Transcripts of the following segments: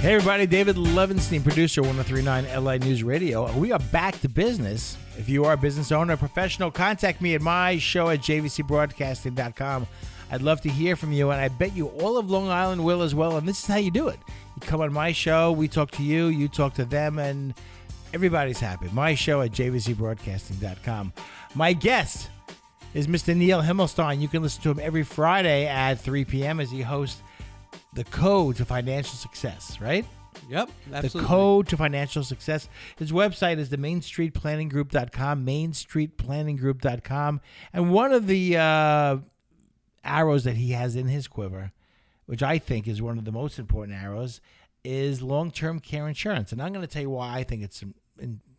Hey everybody, David Levenstein, producer, 103.9 LA News Radio. We are back to business. If you are a business owner or professional, contact me at my show at jvcbroadcasting.com. I'd love to hear from you, and I bet you all of Long Island will as well, and this is how you do it. You come on my show, we talk to you, you talk to them, and everybody's happy. My show at jvcbroadcasting.com. My guest is Mr. Neil Himmelstein. You can listen to him every Friday at 3 p.m. as he hosts The Code to Financial Success, right? Yep, absolutely. The Code to Financial Success. His website is the mainstreetplanninggroup.com, mainstreetplanninggroup.com. And one of the arrows that he has in his quiver, which I think is one of the most important arrows, is long-term care insurance. And I'm going to tell you why I think it's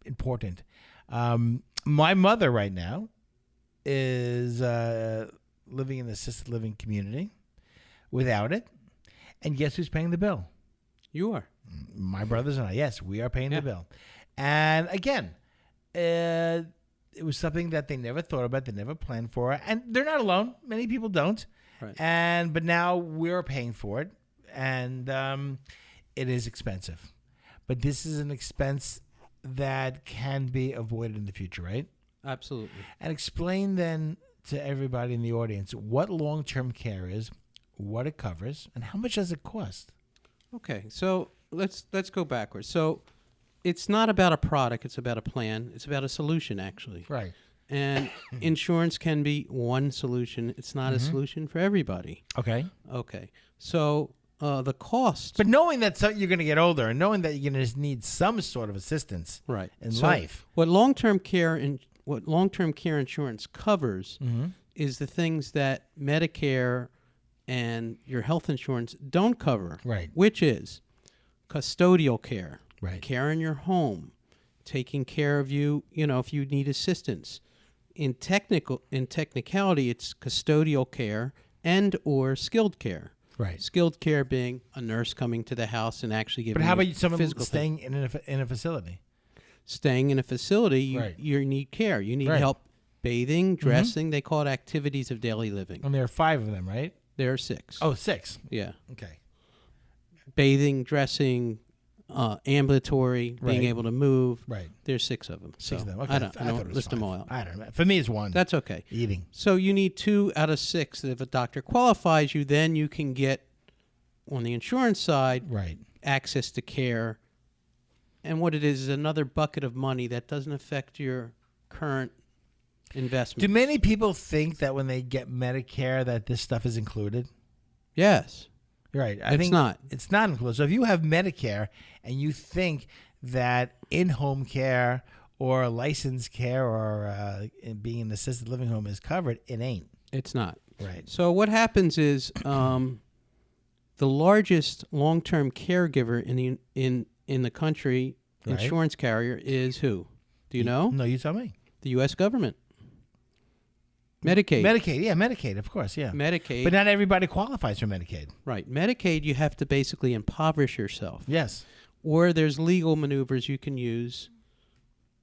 important. My mother right now is living in an assisted living community without it. And guess who's paying the bill? You are. My brothers and I. Yes, we are paying the bill. And again, it was something that they never thought about. They never planned for. And they're not alone. Many people don't. Right. But now we're paying for it. And it is expensive. But this is an expense that can be avoided in the future, right? Absolutely. And explain then to everybody in the audience what long-term care is, what it covers, and how much does it cost? Okay, so let's go backwards. So it's not about a product, it's about a plan. It's about a solution, actually. Right. And insurance can be one solution. It's not a solution for everybody. Okay. Okay. So the cost. But knowing that you're going to get older and knowing that you're going to need some sort of assistance in life. What long-term care insurance covers is the things that Medicare and your health insurance don't cover, right? Which is custodial care, right? Care in your home, taking care of you, if you need assistance. In technicality, it's custodial care and or skilled care. Right. Skilled care being a nurse coming to the house and actually giving. But how you about someone physical staying in a facility? Staying in a facility, you need care. You need help bathing, dressing. They call it activities of daily living. And there are 5 of them, right? There are 6. Oh, 6. Yeah. Okay. Bathing, dressing, ambulatory, being able to move. Right. There's 6 of them. 6 of them. Okay. I don't list 5. them all out. I don't know. For me, it's 1. That's okay. Eating. So you need 2 out of 6. If a doctor qualifies you, then you can get, on the insurance side, access to care. And what it is another bucket of money that doesn't affect your current investment. Do many people think that when they get Medicare that this stuff is included? Yes. Right. It's not. It's not included. So if you have Medicare and you think that in-home care or licensed care or being in an assisted living home is covered, it ain't. It's not. Right. So what happens is the largest long-term caregiver in the country, insurance carrier, is who? Do you know? No, you tell me. The U.S. government. Medicaid. Medicaid, of course, yeah. Medicaid. But not everybody qualifies for Medicaid. Right. Medicaid, you have to basically impoverish yourself. Yes. Or there's legal maneuvers you can use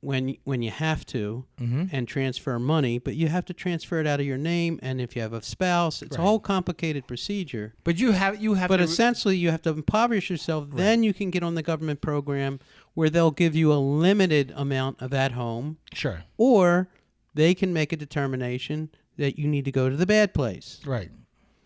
when you have to and transfer money, but you have to transfer it out of your name, and if you have a spouse, it's a whole complicated procedure. But you have But essentially, you have to impoverish yourself. Then you can get on the government program where they'll give you a limited amount of at home. Sure. Or they can make a determination that you need to go to the bad place. Right.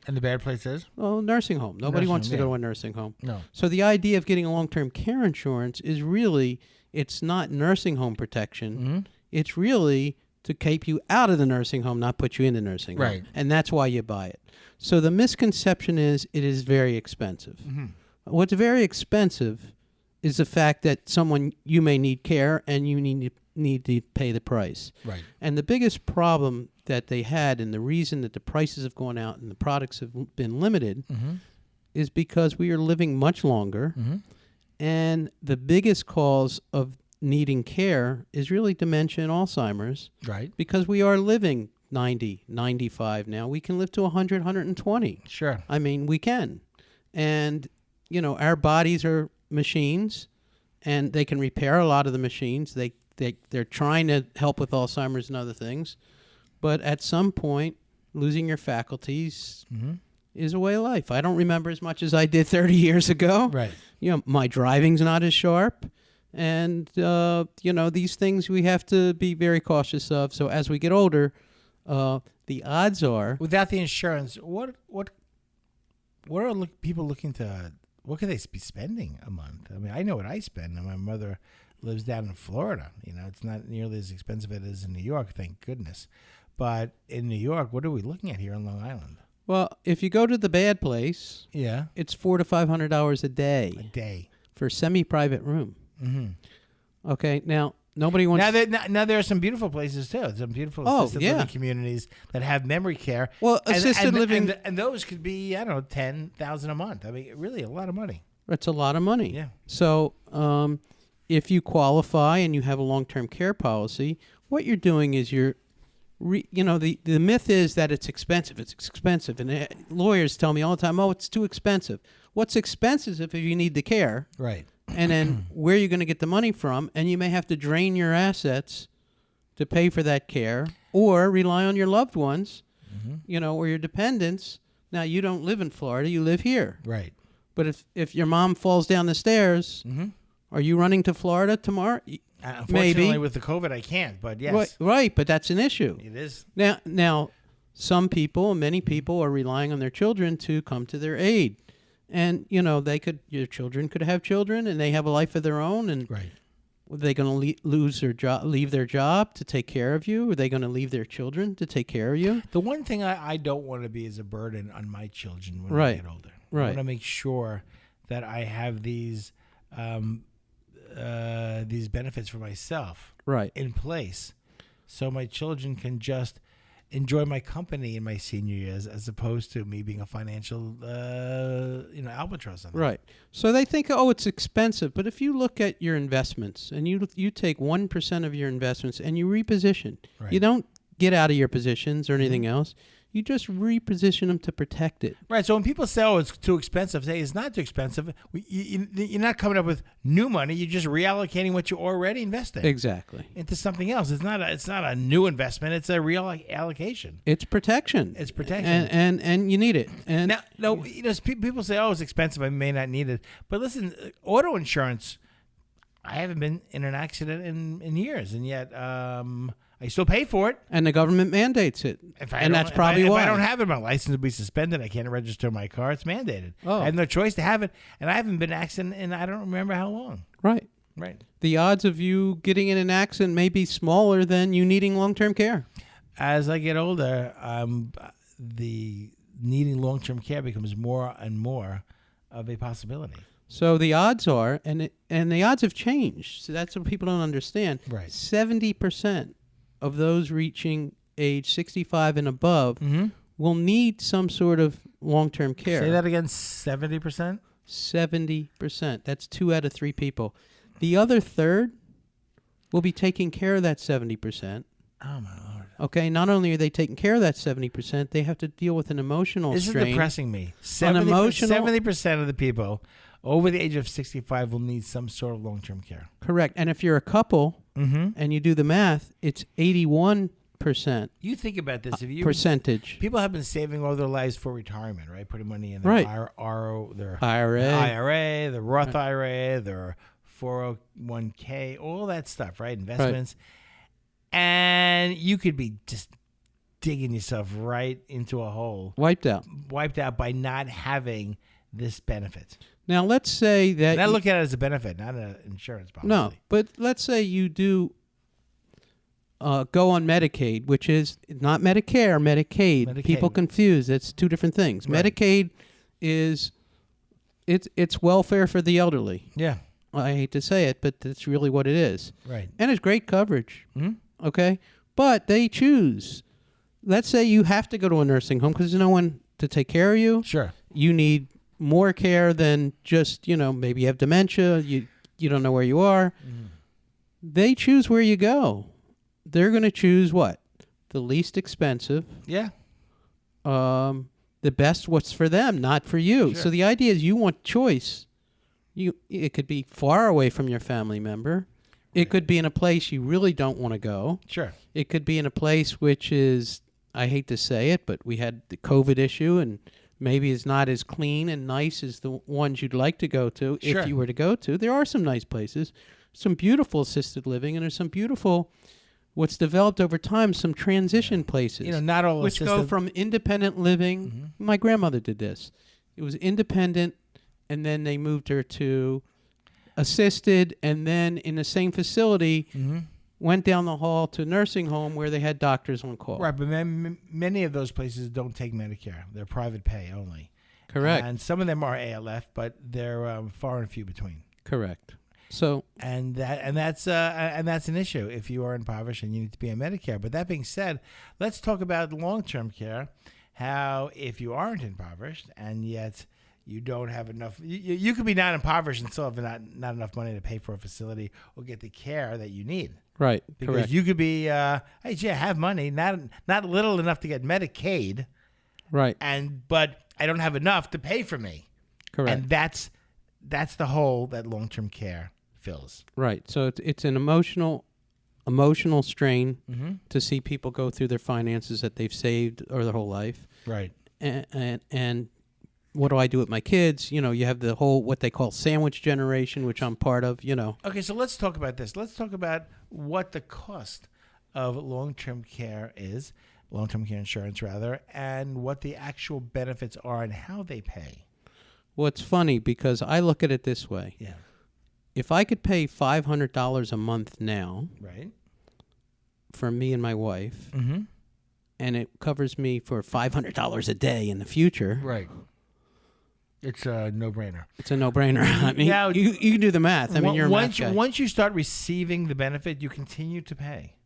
And the bad place is? Oh, nursing home. Nobody wants to go to a nursing home. No. So the idea of getting a long-term care insurance is really, it's not nursing home protection. It's really to keep you out of the nursing home, not put you in the nursing home. Right. And that's why you buy it. So the misconception is it is very expensive. What's very expensive is the fact that you may need care and you need to pay the price. Right. And the biggest problem that they had, and the reason that the prices have gone out and the products have been limited, is because we are living much longer. And the biggest cause of needing care is really dementia and Alzheimer's. Right. Because we are living 90, 95 now. We can live to 100, 120. Sure. I mean, we can. And, our bodies are machines, and they can repair a lot of the machines. They're trying to help with Alzheimer's and other things. But at some point, losing your faculties is a way of life. I don't remember as much as I did 30 years ago. Right. My driving's not as sharp. And, these things we have to be very cautious of. So as we get older, the odds are... Without the insurance, what are people looking to... What could they be spending a month? I mean, I know what I spend. And my mother lives down in Florida. It's not nearly as expensive as it is in New York, thank goodness. But in New York, what are we looking at here on Long Island? Well, if you go to the bad place, yeah, it's $400 to $500 a day. A day. For a semi-private room. Mm-hmm. Okay, now, nobody wants... Now there are some beautiful places, too. Some beautiful assisted living communities that have memory care. Well, assisted living... And those could be, I don't know, $10,000 a month. I mean, really a lot of money. That's a lot of money. Yeah. So if you qualify and you have a long-term care policy, what you're doing is you're... the myth is that it's expensive. It's expensive. And lawyers tell me all the time, it's too expensive. What's expensive if you need the care? Right. And then where are you going to get the money from? And you may have to drain your assets to pay for that care or rely on your loved ones, or your dependents. Now, you don't live in Florida. You live here. Right. But if your mom falls down the stairs, are you running to Florida tomorrow? Unfortunately, Maybe. With the COVID, I can't, but yes. Right, but that's an issue. It is. Now, some people, many people, are relying on their children to come to their aid. And, your children could have children, and they have a life of their own. And right. Are they going to leave their job to take care of you? Are they going to leave their children to take care of you? The one thing I don't want to be is a burden on my children when I get older. Right. I want to make sure that I have these benefits for myself in place, so my children can just enjoy my company in my senior years, as opposed to me being a financial albatross on them. Right. So they think, it's expensive. But if you look at your investments and you take 1% of your investments and you reposition, you don't get out of your positions or anything else. You just reposition them to protect it. Right. So when people say, it's too expensive, say it's not too expensive. You're not coming up with new money. You're just reallocating what you already invested. Exactly. Into something else. It's not a new investment. It's a real allocation. It's protection. And you need it. And people say, it's expensive. I may not need it. But listen, auto insurance, I haven't been in an accident in years. And yet... I still pay for it. And the government mandates it. That's probably why. If I don't have it, my license will be suspended. I can't register my car. It's mandated. Oh. I have no choice to have it. And I haven't been in an accident in I don't remember how long. Right. The odds of you getting in an accident may be smaller than you needing long-term care. As I get older, the needing long-term care becomes more and more of a possibility. So the odds are, and the odds have changed. So that's what people don't understand. Right. 70% of those reaching age 65 and above will need some sort of long-term care. Say that again, 70%? 70%. That's 2 out of 3 people. The other third will be taking care of that 70%. Oh, my Lord. Okay, not only are they taking care of that 70%, they have to deal with an emotional strain. This is depressing me. 70% of the people over the age of 65 will need some sort of long-term care. Correct. And if you're a couple and you do the math, it's 81%. You think about this. Percentage. People have been saving all their lives for retirement, right? Putting money in their their IRA, the Roth IRA, their 401k, all that stuff, right? Investments. Right. And you could be just digging yourself right into a hole. Wiped out by not having this benefit. Now, let's say that... And I look at it as a benefit, not an insurance policy. No, but let's say you do go on Medicaid, which is not Medicare, Medicaid. People confuse. It's 2 different things. Right. Medicaid is... It's welfare for the elderly. Yeah. I hate to say it, but that's really what it is. Right. And it's great coverage. Okay? But they choose. Let's say you have to go to a nursing home because there's no one to take care of you. Sure. You need more care than just, maybe you have dementia, you don't know where you are. They choose where you go. They're going to choose what? The least expensive. Yeah. The best what's for them, not for you. Sure. So the idea is you want choice. It could be far away from your family member. It could be in a place you really don't want to go. Sure. It could be in a place which is, I hate to say it, but we had the COVID issue and maybe is not as clean and nice as the ones you'd like to go to Sure. if you were to go to. There are some nice places, some beautiful assisted living, and there's some beautiful, what's developed over time, some transition places. Not all which go from independent living. My grandmother did this. It was independent, and then they moved her to assisted, and then in the same facility, went down the hall to nursing home where they had doctors on call. Right, but many of those places don't take Medicare. They're private pay only. Correct. And some of them are ALF, but they're far and few between. Correct. So and that's an issue if you are impoverished and you need to be on Medicare. But that being said, let's talk about long-term care. How if you aren't impoverished and yet you don't have enough, you could be not impoverished and still have not enough money to pay for a facility or get the care that you need. Right. Because correct. you could be, hey, gee, I have money, not little enough to get Medicaid. Right. But I don't have enough to pay for me. Correct. And that's the hole that long-term care fills. Right. So it's an emotional strain to see people go through their finances that they've saved or their whole life. Right. And what do I do with my kids? You have the whole what they call sandwich generation, which I'm part of. Okay, so let's talk about this. Let's talk about what the cost of long-term care is, long-term care insurance rather, and what the actual benefits are and how they pay. Well, it's funny because I look at it this way. Yeah. If I could pay $500 a month now, right, for me and my wife, mm-hmm. and it covers me for $500 a day in the future, right, it's a no-brainer. It's a no-brainer. I mean, now, you can do the math. I mean, you're a math guy. Once you start receiving the benefit, you continue to pay.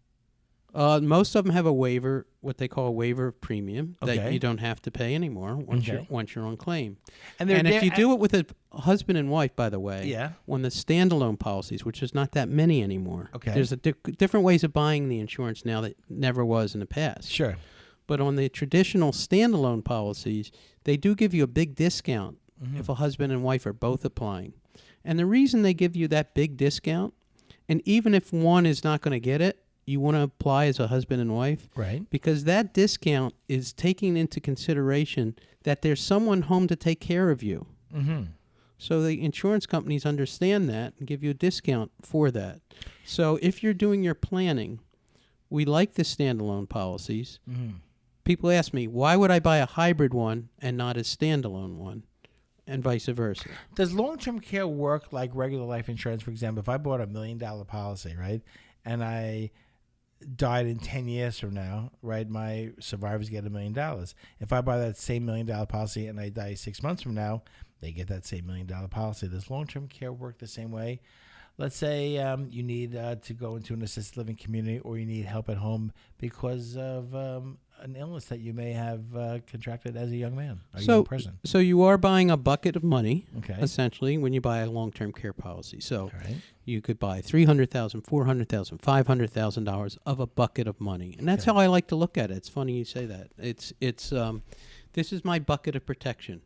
Most of them have a waiver, what they call a waiver of premium, that Okay. you don't have to pay anymore once you're on claim. And if you do it with a husband and wife, by the way, yeah. on the standalone policies, which is not that many anymore, okay. there's different ways of buying the insurance now that never was in the past. Sure. But on the traditional standalone policies, they do give you a big discount if a husband and wife are both applying. And the reason they give you that big discount, and even if one is not going to get it, you want to apply as a husband and wife, right? Because that discount is taking into consideration that there's someone home to take care of you. Mm-hmm. So the insurance companies understand that and give you a discount for that. So if you're doing your planning, we like the standalone policies. Mm-hmm. People ask me, why would I buy a hybrid one and not a standalone one? And vice versa. Does long-term care work like regular life insurance? For example, if I bought $1 million policy, right, and I died in 10 years from now, right, my survivors get $1 million. If I buy that same $1 million policy and I die 6 months from now, they get that same $1 million policy. Does long-term care work the same way? Let's say you need to go into an assisted living community, or you need help at home because of an illness that you may have contracted as a young man, a young person. So you are buying a bucket of money, okay, essentially, when you buy a long-term care policy. So right. You could buy $300,000, $400,000, $500,000 of a bucket of money, and that's how I like to look at it. It's funny you say that. It's this is my bucket of protection.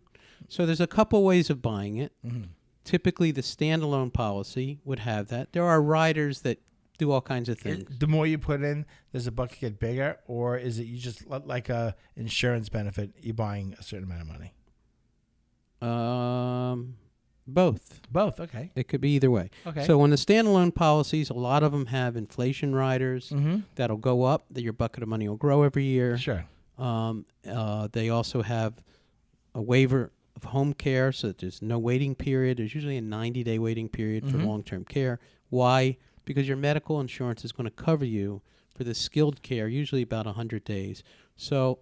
So there's a couple ways of buying it. Mm-hmm. Typically, the standalone policy would have that. There are riders that do all kinds of things. The more you put in, does the bucket get bigger, or is it you just like a insurance benefit? You're buying a certain amount of money. Both. Both. Okay. It could be either way. Okay. So on the standalone policies, a lot of them have inflation riders that'll go up. That your bucket of money will grow every year. Sure. They also have a waiver of home care, so that there's no waiting period. There's usually a 90-day waiting period for long-term care. Why? Because your medical insurance is going to cover you for the skilled care, usually about 100 days. So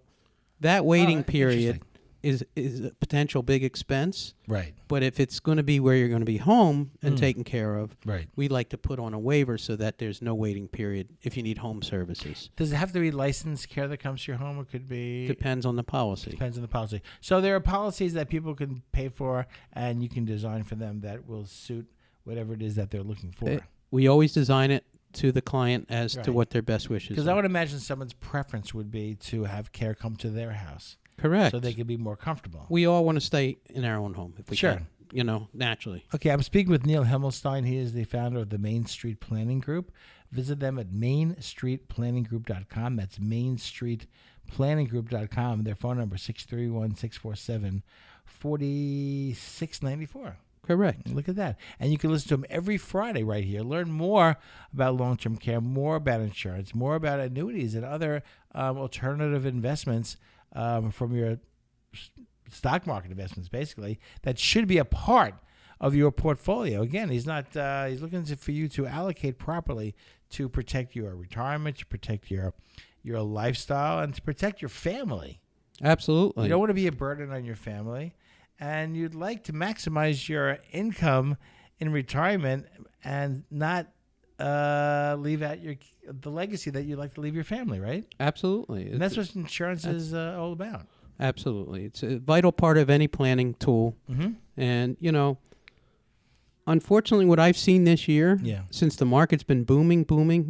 that waiting period is a potential big expense. Right. But if it's going to be where you're going to be home and taken care of, right, we like to put on a waiver so that there's no waiting period if you need home services. Does it have to be licensed care that comes to your home, or could be? Depends on the policy. Depends on the policy. So there are policies that people can pay for, and you can design for them that will suit whatever it is that they're looking for. We always design it to the client as to what their best wishes are. Because I would imagine someone's preference would be to have care come to their house. Correct. So they could be more comfortable. We all want to stay in our own home if we Sure. can, naturally. Okay, I'm speaking with Neil Himmelstein. He is the founder of the Main Street Planning Group. Visit them at mainstreetplanninggroup.com. That's planninggroup.com. Their phone number is 631-647-4694. Correct. Look at that. And you can listen to them every Friday right here. Learn more about long-term care, more about insurance, more about annuities and other alternative investments from your stock market investments, basically, that should be a part of your portfolio. Again, he's looking for you to allocate properly to protect your retirement, to protect your lifestyle, and to protect your family. Absolutely. You don't want to be a burden on your family, and you'd like to maximize your income in retirement and not leave out the legacy that you'd like to leave your family, right? Absolutely. And that's what insurance is all about. Absolutely. It's a vital part of any planning tool. Mm-hmm. And, unfortunately, what I've seen this year, since the market's been booming,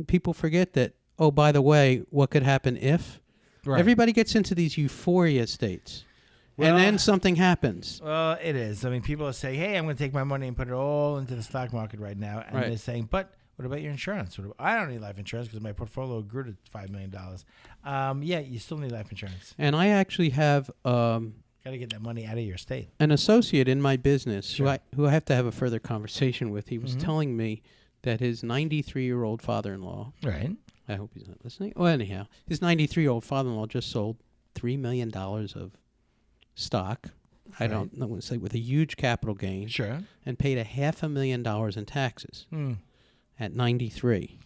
people forget that, oh, by the way, what could happen if? Right. Everybody gets into these euphoria states. Well, and then something happens. Well, it is. I mean, people are saying, hey, I'm going to take my money and put it all into the stock market right now. And they're saying, but what about your insurance? I don't need life insurance because my portfolio grew to $5 million. Yeah, you still need life insurance. And I actually have... got to get that money out of your state. An associate in my business who I have to have a further conversation with. He was telling me that his 93-year-old father-in-law... Right. I hope he's not listening. Well, anyhow, his 93-year-old father-in-law just sold $3 million of stock. I don't want to say with a huge capital gain. Sure. And paid $500,000 in taxes at 93.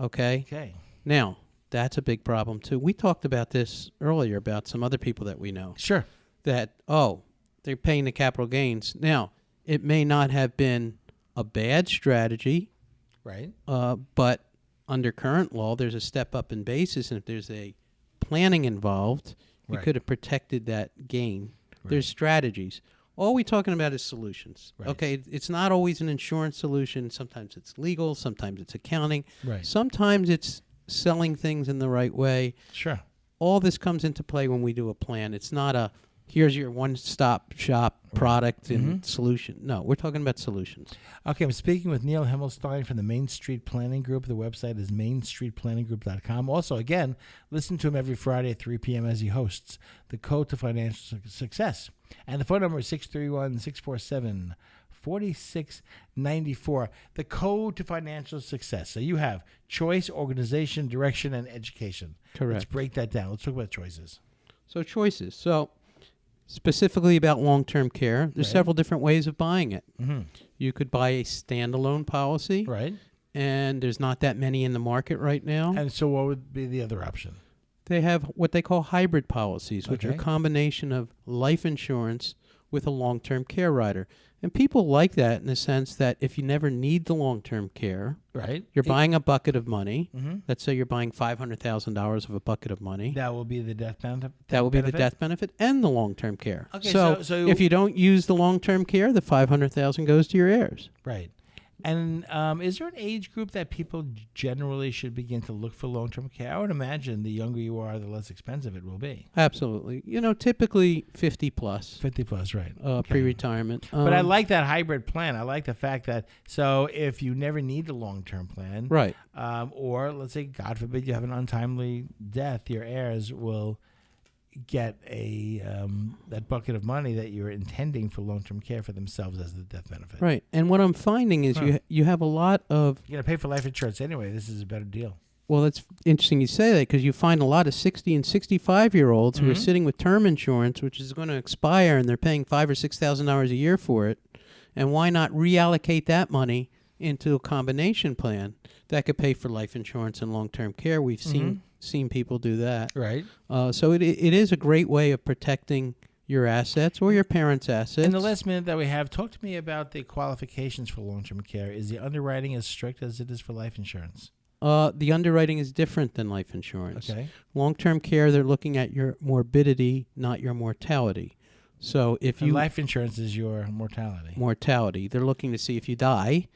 Okay. Now, that's a big problem too. We talked about this earlier about some other people that we know. Sure. That, they're paying the capital gains. Now, it may not have been a bad strategy. Right. But under current law, there's a step up in basis, and if there's a planning involved, you could have protected that gain. Right. There's strategies. All we're talking about is solutions. Right. Okay, it's not always an insurance solution. Sometimes it's legal. Sometimes it's accounting. Right. Sometimes it's selling things in the right way. Sure. All this comes into play when we do a plan. It's not a, here's your one-stop shop product and solution. No, we're talking about solutions. Okay, I'm speaking with Neil Himmelstein from the Main Street Planning Group. The website is mainstreetplanninggroup.com. Also, again, listen to him every Friday at 3 p.m. as he hosts The Code to Financial Success. And the phone number is 631-647-4694. The Code to Financial Success. So you have choice, organization, direction, and education. Correct. Let's break that down. Let's talk about choices. So choices. So specifically about long-term care, there's several different ways of buying it. Mm-hmm. You could buy a standalone policy. Right. And there's not that many in the market right now. And so what would be the other option? They have what they call hybrid policies, which are a combination of life insurance with a long-term care rider. And people like that in the sense that if you never need the long-term care, you're buying a bucket of money. Mm-hmm. Let's say you're buying $500,000 of a bucket of money. That will be the death benefit? That will be the death benefit and the long-term care. Okay, so if you don't use the long-term care, the $500,000 goes to your heirs. Right. And is there an age group that people generally should begin to look for long-term care? I would imagine the younger you are, the less expensive it will be. Absolutely. Typically 50 plus. 50 plus, right. Pre-retirement. But I like that hybrid plan. I like the fact that, so if you never need a long-term plan, right, or let's say, God forbid, you have an untimely death, your heirs will get that bucket of money that you're intending for long-term care for themselves as the death benefit. Right. And what I'm finding is you have a lot of... You're going to pay for life insurance anyway. This is a better deal. Well, it's interesting you say that because you find a lot of 60 and 65-year-olds who are sitting with term insurance, which is going to expire, and they're paying $5,000 or $6,000 a year for it. And why not reallocate that money into a combination plan that could pay for life insurance and long-term care? We've seen people do that. Right. So it is a great way of protecting your assets or your parents' assets. In the last minute that we have, talk to me about the qualifications for long-term care. Is the underwriting as strict as it is for life insurance? The underwriting is different than life insurance. Okay. Long-term care, they're looking at your morbidity, not your mortality. So if you... life insurance is your mortality. Mortality. They're looking to see if you die.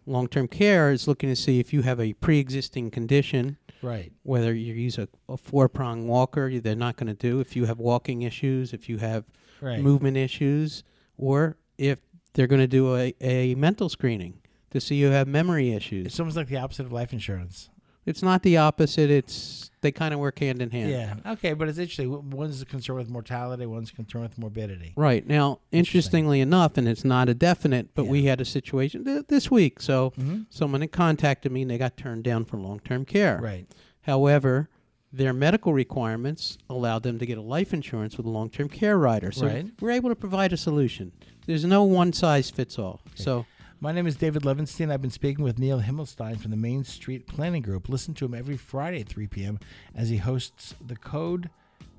Long-term care is looking to see if you have a pre-existing condition. Right. Whether you use a four-prong walker, they're not going to do. If you have walking issues, if you have movement issues, or if they're going to do a mental screening to see you have memory issues. It's almost like the opposite of life insurance. It's not the opposite. They kind of work hand in hand. Yeah. Okay, but it's interesting. One's concerned with mortality, one's concerned with morbidity. Right. Now, interestingly enough, and it's not a definite, but we had a situation this week. So someone had contacted me and they got turned down for long-term care. Right. However, their medical requirements allowed them to get a life insurance with a long-term care rider. So we're able to provide a solution. There's no one-size-fits-all. Okay. So my name is David Levenstein. I've been speaking with Neil Himmelstein from the Main Street Planning Group. Listen to him every Friday at 3 p.m. as he hosts The Code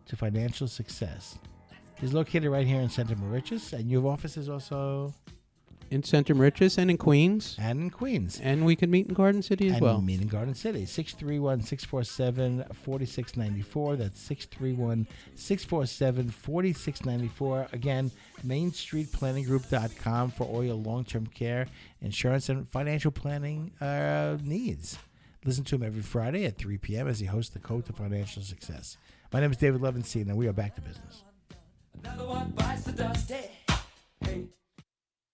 to Financial Success. He's located right here in Center Moriches, and you have offices also in Center Moriches and in Queens. And in Queens. And we can meet in Garden City as well. And meet in Garden City. 631-647-4694. That's 631-647-4694. Again, MainStreetPlanningGroup.com for all your long-term care, insurance, and financial planning needs. Listen to him every Friday at 3 p.m. as he hosts The Code to Financial Success. My name is David Levenstein, and we are back to business. Another one bites the dust.